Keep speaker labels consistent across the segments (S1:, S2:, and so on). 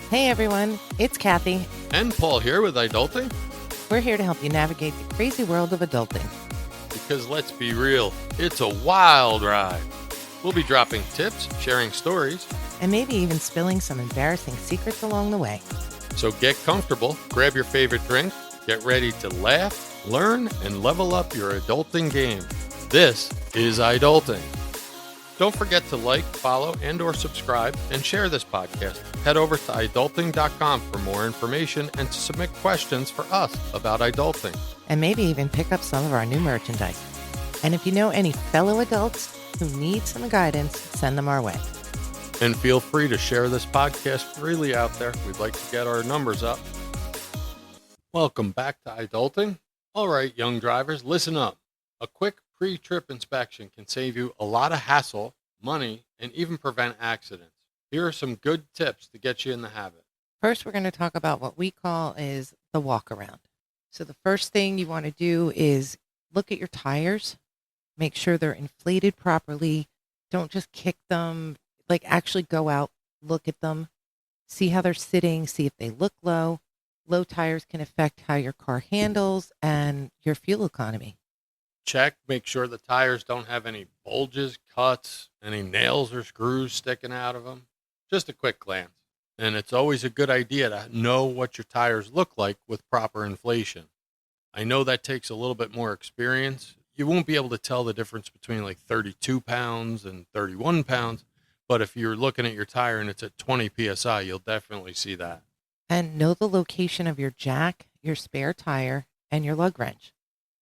S1: Hey everyone, it's Kathy.
S2: And Paul here with Adulting.
S1: We're here to help you navigate the crazy world of adulting.
S2: Because let's be real, it's a wild ride. We'll be dropping tips, sharing stories,
S1: And maybe even spilling some embarrassing secrets along the way.
S2: so get comfortable, grab your favorite drink, get ready to laugh, learn, and level up your adulting game. This is Adulting. Don't forget to like, follow, and or subscribe, and share this podcast. Head over to adulting.com for more information and to submit questions for us about adulting.
S1: And maybe even pick up some of our new merchandise. And if you know any fellow adults who need some guidance, send them our way.
S2: And feel free to share this podcast freely out there. We'd like to get our numbers up. Welcome back to Adulting. All right, young drivers, listen up. A quick pre-trip inspection can save you a lot of hassle, money, and even prevent accidents. Here are some good tips to get you in the habit.
S1: First, we're going to talk about what we call is the walk around. So the first thing you want to do is look at your tires. Make sure they're inflated properly. Don't just kick them. Like actually go out, look at them, see how they're sitting, see if they look low. Low tires can affect how your car handles and your fuel economy.
S2: Check, make sure the tires don't have any bulges, cuts, any nails or screws sticking out of them. Just a quick glance. And it's always a good idea to know what your tires look like with proper inflation. I know that takes a little bit more experience. You won't be able to tell the difference between like 32 pounds and 31 pounds. But if you're looking at your tire and it's at 20 PSI, you'll definitely see that.
S1: And know the location of your jack, your spare tire, and your lug wrench.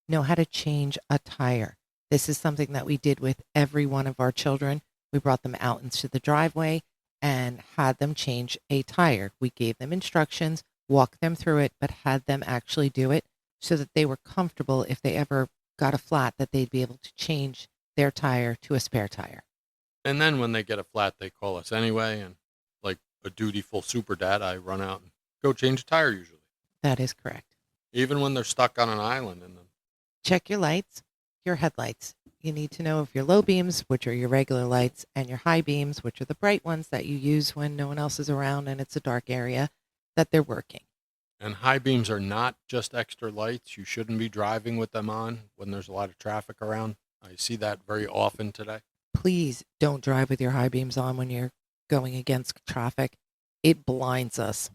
S1: Know how to change a tire. This is something that we did with every one of our children. We brought them out into the driveway and had them change a tire. We gave them instructions, walked them through it, but had them actually do it so that they were comfortable if they ever got a flat that they'd be able to change their tire to a spare tire.
S2: And then when they get a flat, they call us anyway. And like a dutiful super dad, I run out and go change a tire usually.
S1: That is correct.
S2: Even when they're stuck on an island.
S1: Check your lights, your headlights. You need to know if your low beams, which are your regular lights, and your high beams, which are the bright ones that you use when no one else is around and it's a dark area, that they're working.
S2: And high beams are not just extra lights. You shouldn't be driving with them on when there's a lot of traffic around. I see that very often today.
S1: Please don't drive with your high beams on when you're going against traffic. It blinds us.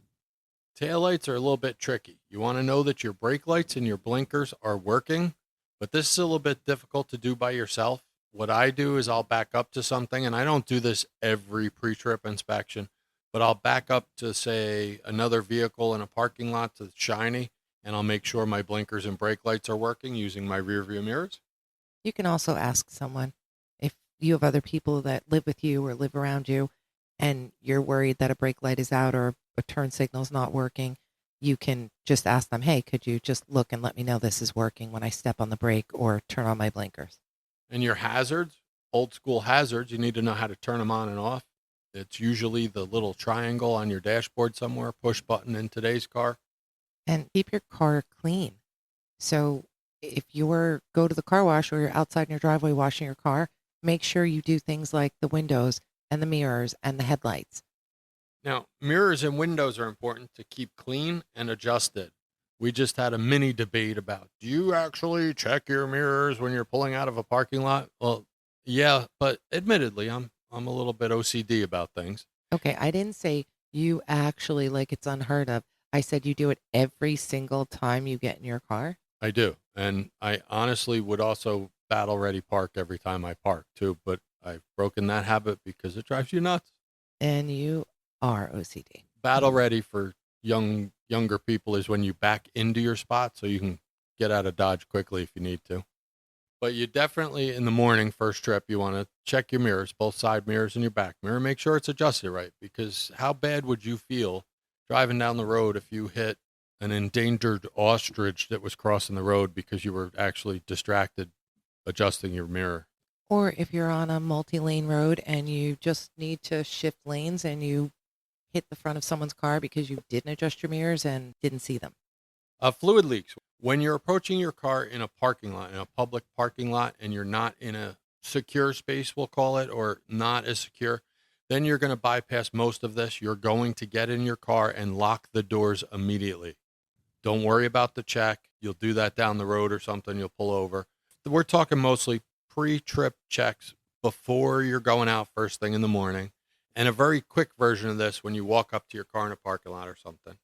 S2: Taillights are a little bit tricky. You want to know that your brake lights and your blinkers are working, but this is a little bit difficult to do by yourself. What I do is I'll back up to something, and I don't do this every pre-trip inspection, but I'll back up to, say, another vehicle in a parking lot that's shiny, and I'll make sure my blinkers and brake lights are working using my rear view mirrors.
S1: You can also ask someone if you have other people that live with you or live around you and you're worried that a brake light is out or a turn signal is not working. You can just ask them, hey, could you just look and let me know this is working when I step on the brake or turn on my blinkers?
S2: And your hazards, old school hazards, you need to know how to turn them on and off. It's usually the little triangle on your dashboard somewhere, push button in today's car.
S1: And keep your car clean. So if you go to the car wash or you're outside in your driveway washing your car, make sure you do things like the windows and the mirrors and the headlights.
S2: Now, mirrors and windows are important to keep clean and adjusted. We just had a mini debate about, do you actually check your mirrors when you're pulling out of a parking lot? Well, yeah, but admittedly, I'm a little bit OCD about things.
S1: Okay, I didn't say you actually like it's unheard of. I said you do it every single time you get in your car.
S2: I do. And I honestly would also battle ready park every time I park too, but I've broken that habit because it drives you nuts.
S1: And you are OCD.
S2: Battle ready for younger people is when you back into your spot so you can get out of Dodge quickly if you need to. But you definitely, in the morning, first trip, you want to check your mirrors, both side mirrors and your back mirror. Make sure it's adjusted right, because how bad would you feel driving down the road if you hit an endangered ostrich that was crossing the road because you were actually distracted adjusting your mirror?
S1: Or if you're on a multi-lane road and you just need to shift lanes and you hit the front of someone's car because you didn't adjust your mirrors and didn't see them.
S2: Fluid leaks. When you're approaching your car in a parking lot, in a public parking lot, and you're not in a secure space, we'll call it, or not as secure, then you're going to bypass most of this. You're going to get in your car and lock the doors immediately. Don't worry about the check. You'll do that down the road or something. You'll pull over. We're talking mostly pre-trip checks before you're going out first thing in the morning, and a very quick version of this when you walk up to your car in a parking lot or something.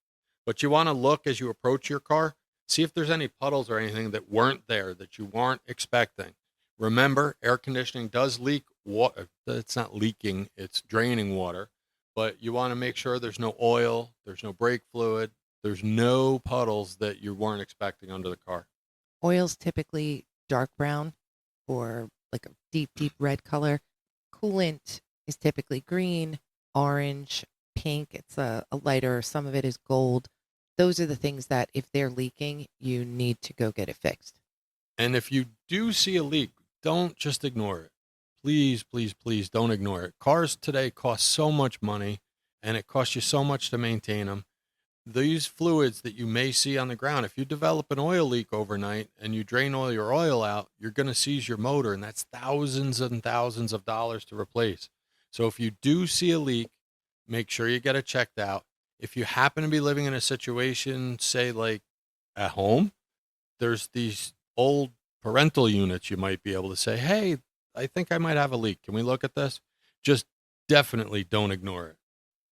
S2: But you want to look as you approach your car, see if there's any puddles or anything that weren't there that you weren't expecting. Remember, air conditioning does leak water. It's not leaking, it's draining water. But you want to make sure there's no oil, there's no brake fluid, there's no puddles that you weren't expecting under the car.
S1: Oil's typically dark brown or like a deep, deep red color. Coolant is typically green, orange, pink. It's a lighter, some of it is gold. Those are the things that if they're leaking, you need to go get it fixed.
S2: And if you do see a leak, don't just ignore it. Please, please, please don't ignore it. Cars today cost so much money and it costs you so much to maintain them. These fluids that you may see on the ground, if you develop an oil leak overnight and you drain all your oil out, you're going to seize your motor, and that's thousands and thousands of dollars to replace. So if you do see a leak, make sure you get it checked out. If you happen to be living in a situation, say like at home, there's these old parental units. You might be able to say, hey, I think I might have a leak. Can we look at this? Just definitely don't ignore it.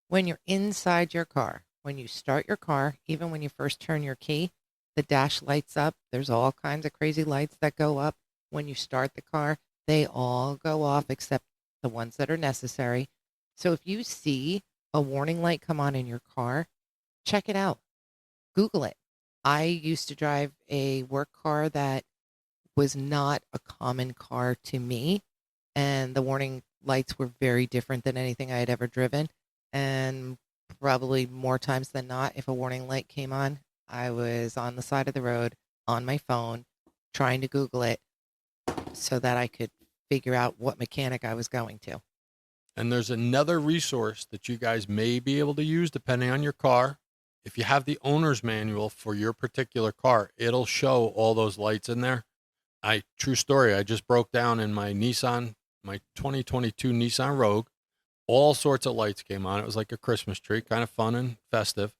S1: When you're inside your car, when you start your car, even when you first turn your key, the dash lights up. There's all kinds of crazy lights that go up. When you start the car, they all go off except the ones that are necessary. So if you see a warning light come on in your car, check it out. Google it. I used to drive a work car that was not a common car to me, and the warning lights were very different than anything I had ever driven. And probably more times than not, if a warning light came on, I was on the side of the road on my phone trying to Google it so that I could figure out what mechanic I was going to.
S2: And there's another resource that you guys may be able to use depending on your car. If you have the owner's manual for your particular car, it'll show all those lights in there. True story, I just broke down in my 2022 Nissan Rogue. All sorts of lights came on. It was like a Christmas tree, kind of fun and festive.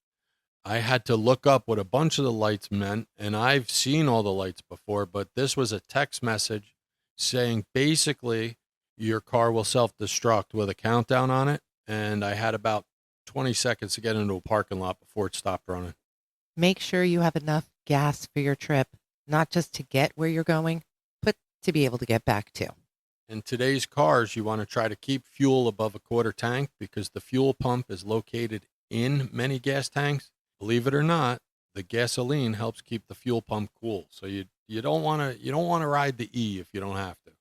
S2: I had to look up what a bunch of the lights meant, and I've seen all the lights before, but this was a text message saying basically your car will self-destruct with a countdown on it, and I had about 20 seconds to get into a parking lot before it stopped running.
S1: Make sure you have enough gas for your trip, not just to get where you're going, but to be able to get back to.
S2: In today's cars, you want to try to keep fuel above a quarter tank because the fuel pump is located in many gas tanks. Believe it or not, the gasoline helps keep the fuel pump cool. So you don't want to ride the E if you don't have to.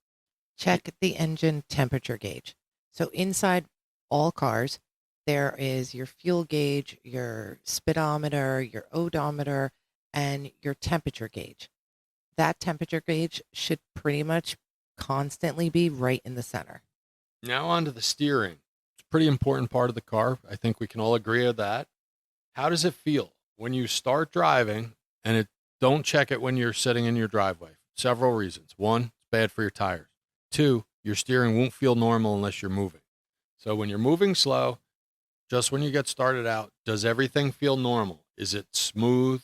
S1: Check the engine temperature gauge. So inside all cars, there is your fuel gauge, your speedometer, your odometer, and your temperature gauge. That temperature gauge should pretty much constantly be right in the center.
S2: Now on to the steering. It's a pretty important part of the car. I think we can all agree on that. How does it feel when you start driving don't check it when you're sitting in your driveway? Several reasons. One, it's bad for your tires. Two, your steering won't feel normal unless you're moving. So when you're moving slow, just when you get started out, does everything feel normal? Is it smooth?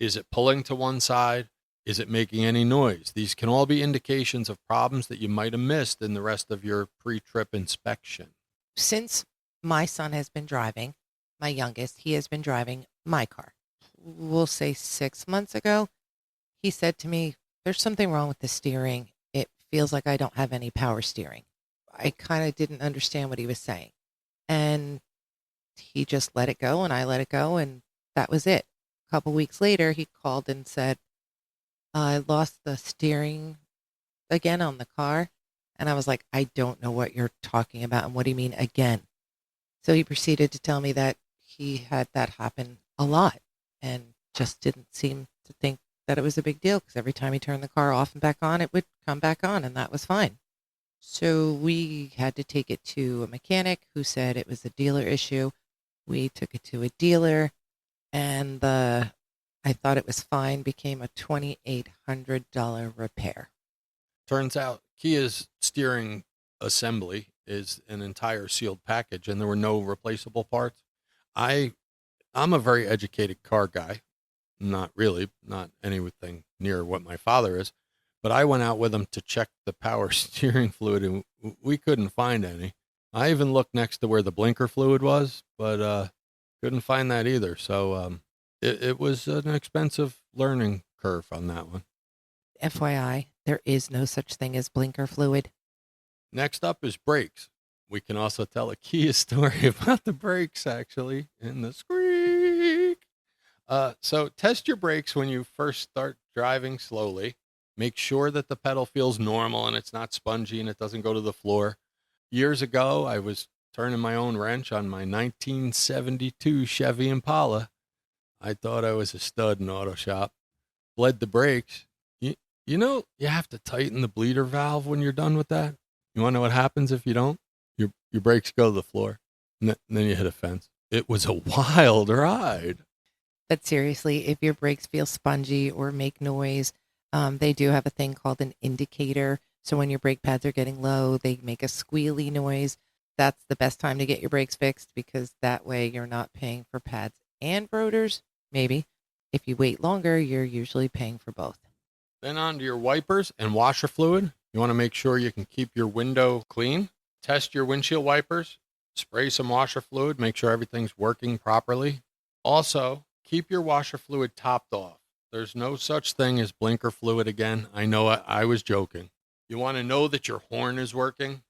S2: Is it pulling to one side? Is it making any noise? These can all be indications of problems that you might have missed in the rest of your pre-trip inspection.
S1: Since my son has been driving, my youngest, he has been driving my car. We'll say 6 months ago, he said to me, there's something wrong with the steering. It feels like I don't have any power steering. I kind of didn't understand what he was saying. And he just let it go and I let it go. And that was it. A couple weeks later, he called and said, I lost the steering again on the car. And I was like, I don't know what you're talking about. And what do you mean again? So he proceeded to tell me that he had that happen a lot and just didn't seem to think that it was a big deal because every time he turned the car off and back on, it would come back on and that was fine. So we had to take it to a mechanic who said it was a dealer issue. We took it to a dealer and I thought it was fine, became a $2,800 repair.
S2: Turns out Kia's steering assembly is an entire sealed package, and there were no replaceable parts. I I'm a very educated car guy. Not really, not anything near what my father is. But I went out with him to check the power steering fluid, and we couldn't find any. I even looked next to where the blinker fluid was, but couldn't find that either. So it was an expensive learning curve on that one.
S1: FYI, there is no such thing as blinker fluid.
S2: Next up is brakes. We can also tell a Kia story about the brakes, actually, in the squeak. So test your brakes when you first start driving slowly. Make sure that the pedal feels normal and it's not spongy and it doesn't go to the floor. Years ago, I was turning my own wrench on my 1972 Chevy Impala. I thought I was a stud in auto shop. Bled the brakes. You, you have to tighten the bleeder valve when you're done with that. You want to know what happens if you don't? Your brakes go to the floor, and then you hit a fence. It was a wild ride.
S1: But seriously, if your brakes feel spongy or make noise, they do have a thing called an indicator. So when your brake pads are getting low, they make a squealy noise. That's the best time to get your brakes fixed because that way you're not paying for pads and rotors. Maybe. If you wait longer, you're usually paying for both.
S2: Then on to your wipers and washer fluid. You want to make sure you can keep your window clean. Test your windshield wipers. Spray some washer fluid. Make sure everything's working properly. Also, keep your washer fluid topped off. There's no such thing as blinker fluid again. I know I was joking. You want to know that your horn is working?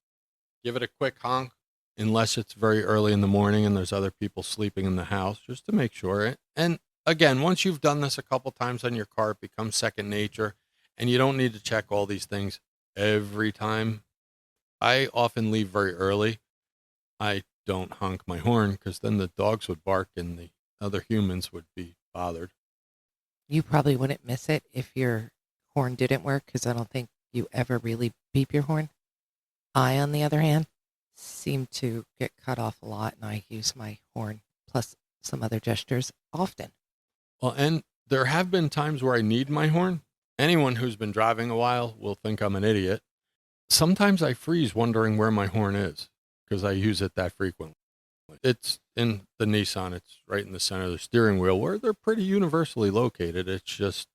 S2: Give it a quick honk, unless it's very early in the morning and there's other people sleeping in the house, just to make sure. And again, once you've done this a couple times on your car, it becomes second nature, and you don't need to check all these things every time. I often leave very early. I don't honk my horn because then the dogs would bark and the other humans would be bothered.
S1: You probably wouldn't miss it if your horn didn't work because I don't think you ever really beep your horn. I, on the other hand, seem to get cut off a lot and I use my horn plus some other gestures often.
S2: Well, and there have been times where I need my horn. Anyone who's been driving a while will think I'm an idiot. Sometimes I freeze wondering where my horn is because I use it that frequently. It's in the Nissan. It's right in the center of the steering wheel where they're pretty universally located. It's just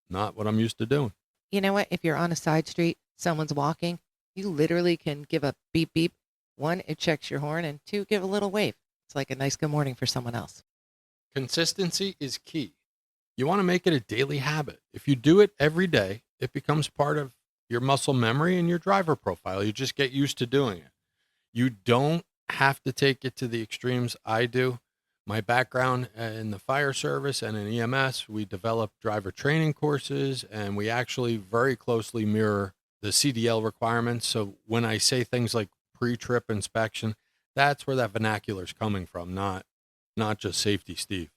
S2: not what I'm used to doing.
S1: You know what? If you're on a side street, someone's walking, you literally can give a beep beep. One, it checks your horn, and two, give a little wave. It's like a nice good morning for someone else.
S2: Consistency is key. You want to make it a daily habit. If you do it every day, it becomes part of your muscle memory and your driver profile. You just get used to doing it. You don't have to take it to the extremes I do. My background in the fire service and in EMS, we develop driver training courses, and we actually very closely mirror the CDL requirements. So when I say things like pre-trip inspection, that's where that vernacular is coming from, not just safety, Steve.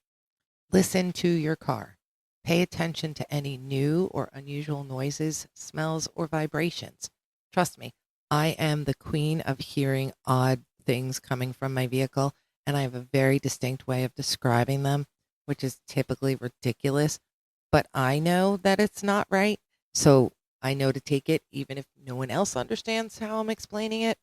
S1: Listen to your car. Pay attention to any new or unusual noises, smells, or vibrations. Trust me, I am the queen of hearing odd things coming from my vehicle, and I have a very distinct way of describing them, which is typically ridiculous, but I know that it's not right. So I know to take it, even if no one else understands how I'm explaining it.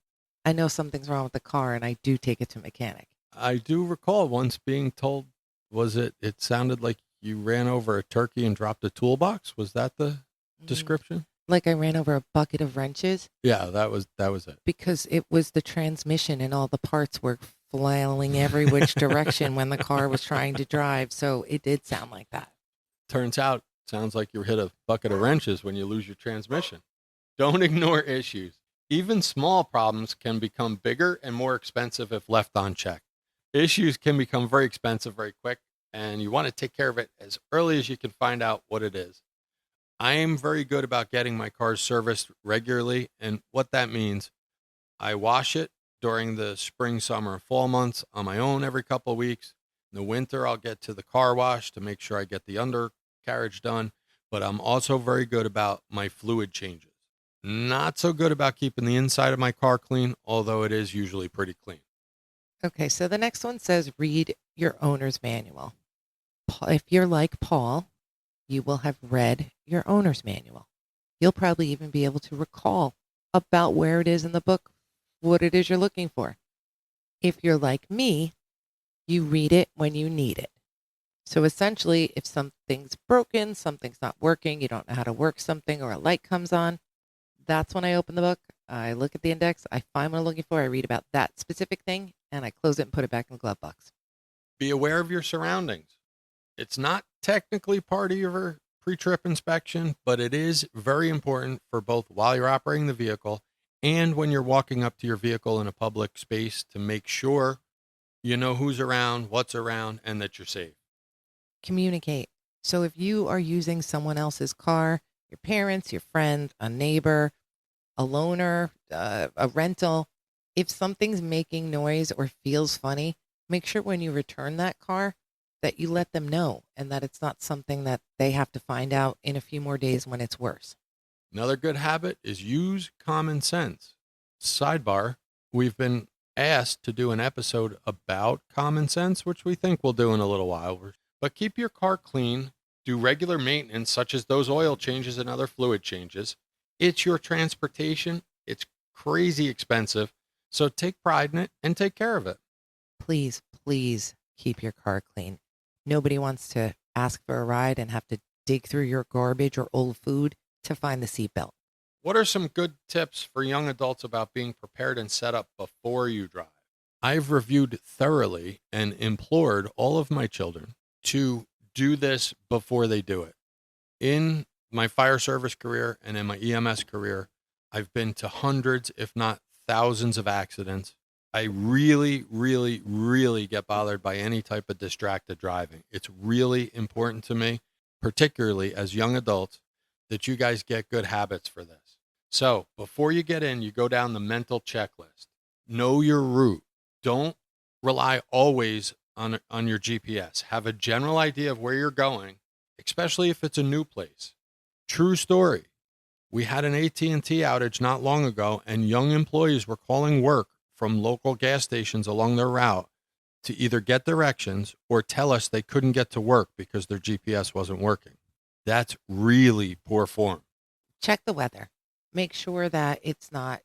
S1: I know something's wrong with the car, and I do take it to a mechanic.
S2: I do recall once being told, it sounded like you ran over a turkey and dropped a toolbox. Was that the description?
S1: Like I ran over a bucket of wrenches
S2: Yeah, that was it.
S1: because it was the transmission and all the parts were flailing every which direction when the car was trying to drive. So it did sound like that.
S2: Sounds like you hit a bucket of wrenches when you lose your transmission. Don't ignore issues. Even small problems can become bigger and more expensive if left unchecked. Issues can become very expensive very quick, and you want to take care of it as early as you can find out what it is. I am very good about getting my cars serviced regularly, and what that means, I wash it during the spring, summer, and fall months on my own every couple of weeks. In the winter, I'll get to the car wash to make sure I get the undercarriage done, but I'm also very good about my fluid changes. Not so good about keeping the inside of my car clean, although it is usually pretty clean.
S1: Okay, so the next one says read your owner's manual. If you're like Paul, you will have read your owner's manual. You'll probably even be able to recall about where it is in the book what it is you're looking for. If you're like me, you read it when you need it. So essentially, if something's broken, something's not working, you don't know how to work something, or a light comes on, that's when I open the book. I look at the index, I find what I'm looking for, I read about that specific thing, and I close it and put it back in the glove box.
S2: Be aware of your surroundings. It's not technically part of your pre-trip inspection, but it is very important for both while you're operating the vehicle and when you're walking up to your vehicle in a public space to make sure you know who's around, what's around, and that you're safe.
S1: Communicate. So if you are using someone else's car, your parents, your friend, a neighbor, a loaner, a rental, if something's making noise or feels funny, make sure when you return that car that you let them know and that it's not something that they have to find out in a few more days when it's worse.
S2: Another good habit is use common sense. Sidebar, we've been asked to do an episode about common sense, which we think we'll do in a little while. But keep your car clean, do regular maintenance, such as those oil changes and other fluid changes. It's your transportation, it's crazy expensive. So take pride in it and take care of it.
S1: Please, please keep your car clean. Nobody wants to ask for a ride and have to dig through your garbage or old food to find the seatbelt.
S2: What are some good tips for young adults about being prepared and set up before you drive? I've reviewed thoroughly and implored all of my children to do this before they do it. In my fire service career and in my EMS career, I've been to hundreds, if not thousands of accidents. I really, really, really get bothered by any type of distracted driving. It's really important to me, particularly as young adults, that you guys get good habits for this. So before you get in, you go down the mental checklist. Know your route. Don't rely always on your GPS. Have a general idea of where you're going, especially if it's a new place. True story. We had an AT&T outage not long ago, and young employees were calling work from local gas stations along their route to either get directions or tell us they couldn't get to work because their GPS wasn't working. That's really poor form.
S1: Check the weather. Make sure that it's not,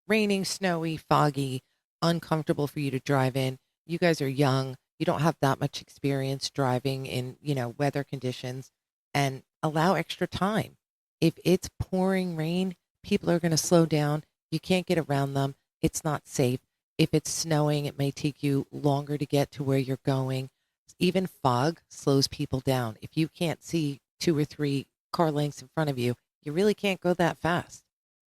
S1: raining, snowy, foggy, uncomfortable for you to drive in. You guys are young. You don't have that much experience driving in, weather conditions, and allow extra time. If it's pouring rain, people are going to slow down. You can't get around them. It's not safe. If it's snowing, it may take you longer to get to where you're going. Even fog slows people down. If you can't see 2 or 3 car lengths in front of you, you really can't go that fast.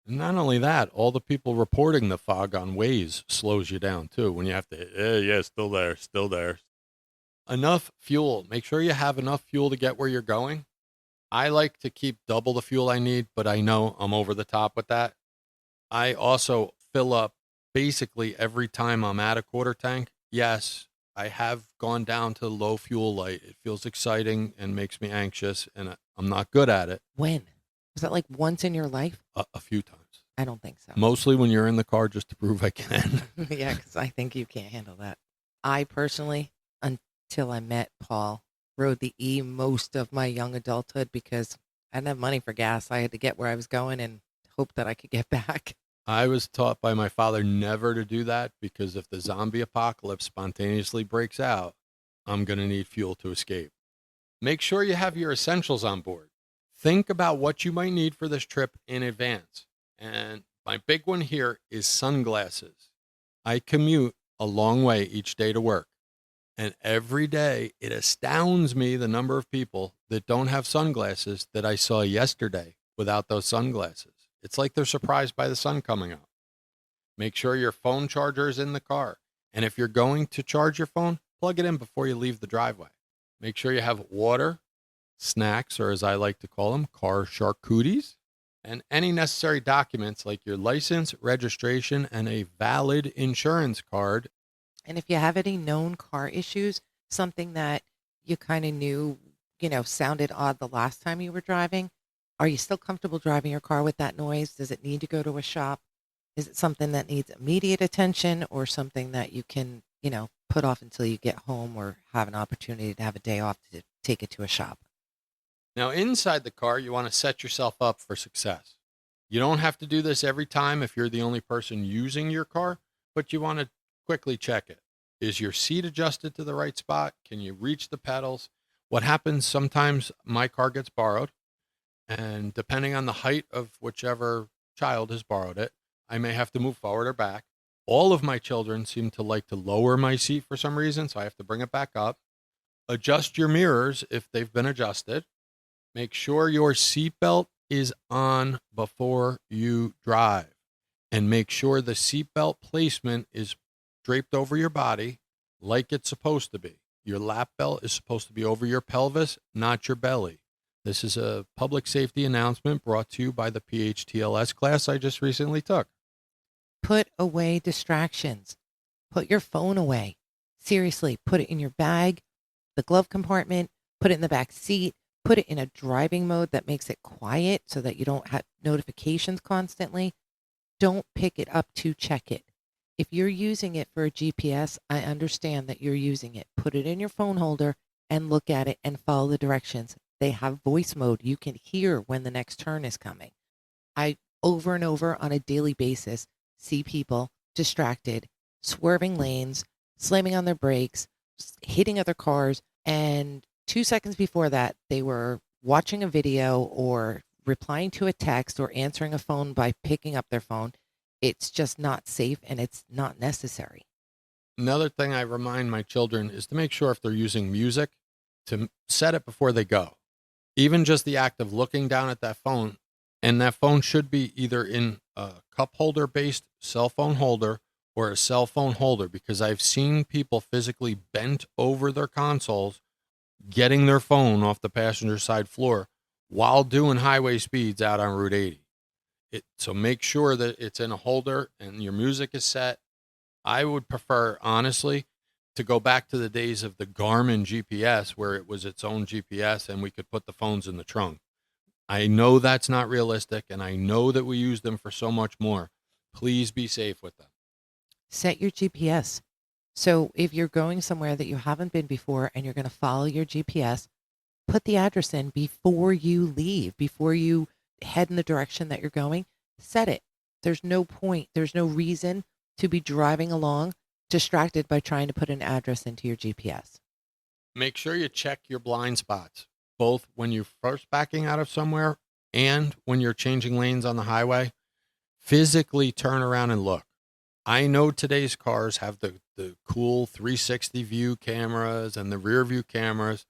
S2: And not only that, all the people reporting the fog on Waze slows you down too when you have to, yeah, still there, still there. Enough fuel. Make sure you have enough fuel to get where you're going. I like to keep double the fuel I need, but I know I'm over the top with that. I also fill up basically every time I'm at a quarter tank. Yes, I have gone down to low fuel light. It feels exciting and makes me anxious, and I'm not good at it.
S1: When? Was that like once in your life?
S2: A few times.
S1: I don't think so.
S2: Mostly when you're in the car just to prove I can.
S1: Yeah, because I think you can't handle that. I personally, until I met Paul, rode the E most of my young adulthood because I didn't have money for gas. I had to get where I was going and hope that I could get back.
S2: I was taught by my father never to do that because if the zombie apocalypse spontaneously breaks out, I'm going to need fuel to escape. Make sure you have your essentials on board. Think about what you might need for this trip in advance. And my big one here is sunglasses. I commute a long way each day to work. And every day it astounds me the number of people that don't have sunglasses that I saw yesterday without those sunglasses. It's like they're surprised by the sun coming out. Make sure your phone charger is in the car. And if you're going to charge your phone, plug it in before you leave the driveway. Make sure you have water, snacks, or as I like to call them, car charcuteries, and any necessary documents like your license, registration, and a valid insurance card.
S1: And if you have any known car issues, something that you kind of knew, sounded odd the last time you were driving, are you still comfortable driving your car with that noise? Does it need to go to a shop? Is it something that needs immediate attention or something that you can, put off until you get home or have an opportunity to have a day off to take it to a shop?
S2: Now, inside the car, you want to set yourself up for success. You don't have to do this every time if you're the only person using your car, but you want to quickly check it. Is your seat adjusted to the right spot? Can you reach the pedals? What happens sometimes, my car gets borrowed, and depending on the height of whichever child has borrowed it, I may have to move forward or back. All of my children seem to like to lower my seat for some reason, so I have to bring it back up. Adjust your mirrors if they've been adjusted. Make sure your seatbelt is on before you drive, and make sure the seatbelt placement is draped over your body like it's supposed to be. Your lap belt is supposed to be over your pelvis, not your belly. This is a public safety announcement brought to you by the PHTLS class I just recently took.
S1: Put away distractions. Put your phone away. Seriously, put it in your bag, the glove compartment, put it in the back seat, put it in a driving mode that makes it quiet so that you don't have notifications constantly. Don't pick it up to check it. If you're using it for a GPS, I understand that you're using it. Put it in your phone holder and look at it and follow the directions. They have voice mode. You can hear when the next turn is coming. I, over and over on a daily basis, see people distracted, swerving lanes, slamming on their brakes, hitting other cars. And 2 seconds before that, they were watching a video or replying to a text or answering a phone by picking up their phone. It's just not safe and it's not necessary.
S2: Another thing I remind my children is to make sure if they're using music to set it before they go. Even just the act of looking down at that phone, and that phone should be either in a cup holder based cell phone holder or a cell phone holder, because I've seen people physically bent over their consoles getting their phone off the passenger side floor while doing highway speeds out on Route 80. So make sure that it's in a holder and your music is set. I would prefer, honestly, to go back to the days of the Garmin GPS where it was its own GPS and we could put the phones in the trunk. I know that's not realistic, and I know that we use them for so much more. Please be safe with them.
S1: Set your GPS. So if you're going somewhere that you haven't been before and you're going to follow your GPS, put the address in before you leave, before you head in the direction that you're going. Set it. There's no point, there's no reason to be driving along distracted by trying to put an address into your GPS.
S2: Make sure you check your blind spots, both when you're first backing out of somewhere and when you're changing lanes on the highway. Physically turn around and look. I know today's cars have the cool 360 view cameras and the rear view cameras.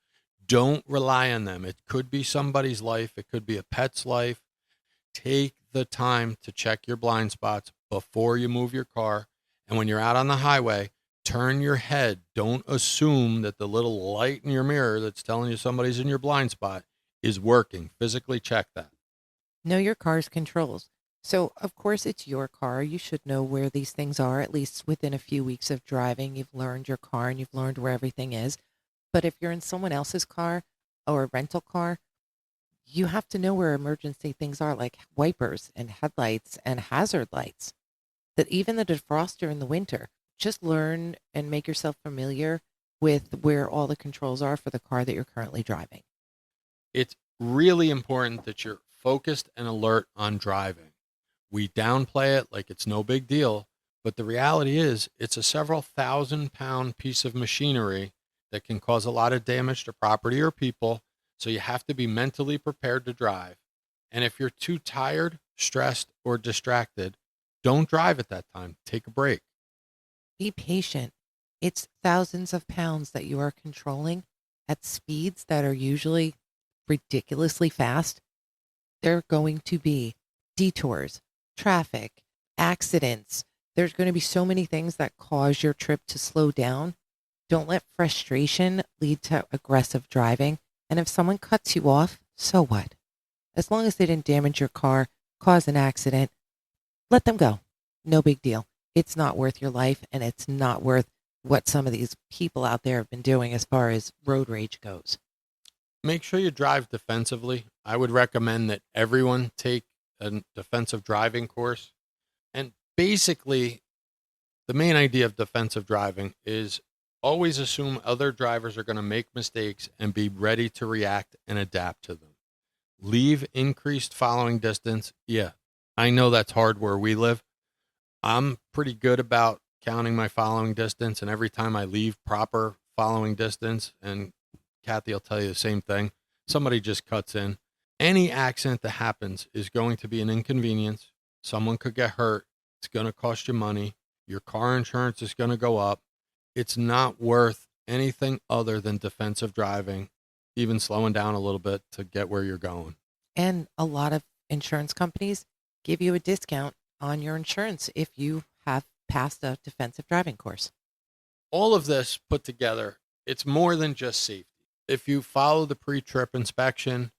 S2: Don't rely on them. It could be somebody's life. It could be a pet's life. Take the time to check your blind spots before you move your car. And when you're out on the highway, turn your head. Don't assume that the little light in your mirror that's telling you somebody's in your blind spot is working. Physically check that.
S1: Know your car's controls. So, of course, it's your car. You should know where these things are, at least within a few weeks of driving. You've learned your car and you've learned where everything is. But if you're in someone else's car or a rental car, you have to know where emergency things are, like wipers and headlights and hazard lights. That even the defroster in the winter, just learn and make yourself familiar with where all the controls are for the car that you're currently driving.
S2: It's really important that you're focused and alert on driving. We downplay it like it's no big deal, but the reality is it's a several thousand-pound piece of machinery that can cause a lot of damage to property or people, so you have to be mentally prepared to drive. And if you're too tired, stressed, or distracted, don't drive at that time. Take a break.
S1: Be patient. It's thousands of pounds that you are controlling at speeds that are usually ridiculously fast. There are going to be detours, traffic, accidents. There's going to be so many things that cause your trip to slow down. Don't let frustration lead to aggressive driving. And if someone cuts you off, so what? As long as they didn't damage your car, cause an accident, let them go. No big deal. It's not worth your life, and it's not worth what some of these people out there have been doing as far as road rage goes.
S2: Make sure you drive defensively. I would recommend that everyone take a defensive driving course. And basically, the main idea of defensive driving is always assume other drivers are going to make mistakes and be ready to react and adapt to them. Leave increased following distance. Yeah, I know that's hard where we live. I'm pretty good about counting my following distance, and every time I leave proper following distance, and Kathy will tell you the same thing, somebody just cuts in. Any accident that happens is going to be an inconvenience. Someone could get hurt. It's going to cost you money. Your car insurance is going to go up. It's not worth anything other than defensive driving, even slowing down a little bit to get where you're going.
S1: And a lot of insurance companies give you a discount on your insurance if you have passed a defensive driving course.
S2: All of this put together, it's more than just safety. If you follow the pre-trip inspection,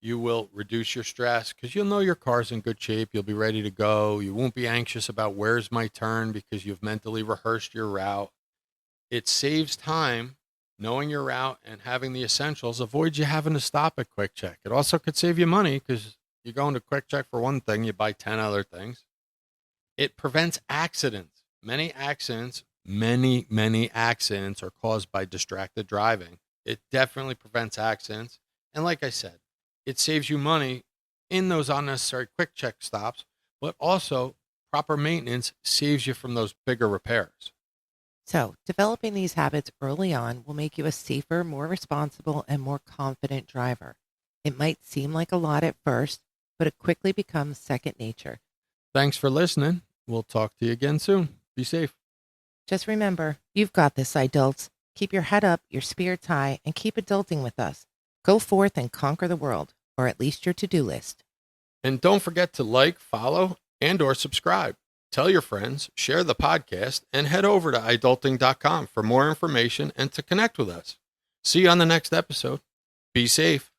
S2: you will reduce your stress because you'll know your car's in good shape. You'll be ready to go. You won't be anxious about where's my turn because you've mentally rehearsed your route. It saves time. Knowing your route and having the essentials avoids you having to stop at Quick Check. It also could save you money because you go into Quick Check for one thing, you buy 10 other things. It prevents accidents. Many accidents are caused by distracted driving. It definitely prevents accidents. And like I said, it saves you money in those unnecessary Quick Check stops, but also proper maintenance saves you from those bigger repairs.
S1: So, developing these habits early on will make you a safer, more responsible, and more confident driver. It might seem like a lot at first, but it quickly becomes second nature.
S2: Thanks for listening. We'll talk to you again soon. Be safe.
S1: Just remember, you've got this, adults. Keep your head up, your spirits high, and keep adulting with us. Go forth and conquer the world, or at least your to-do list.
S2: And don't forget to like, follow, and or subscribe. Tell your friends, share the podcast, and head over to adulting.com for more information and to connect with us. See you on the next episode. Be safe.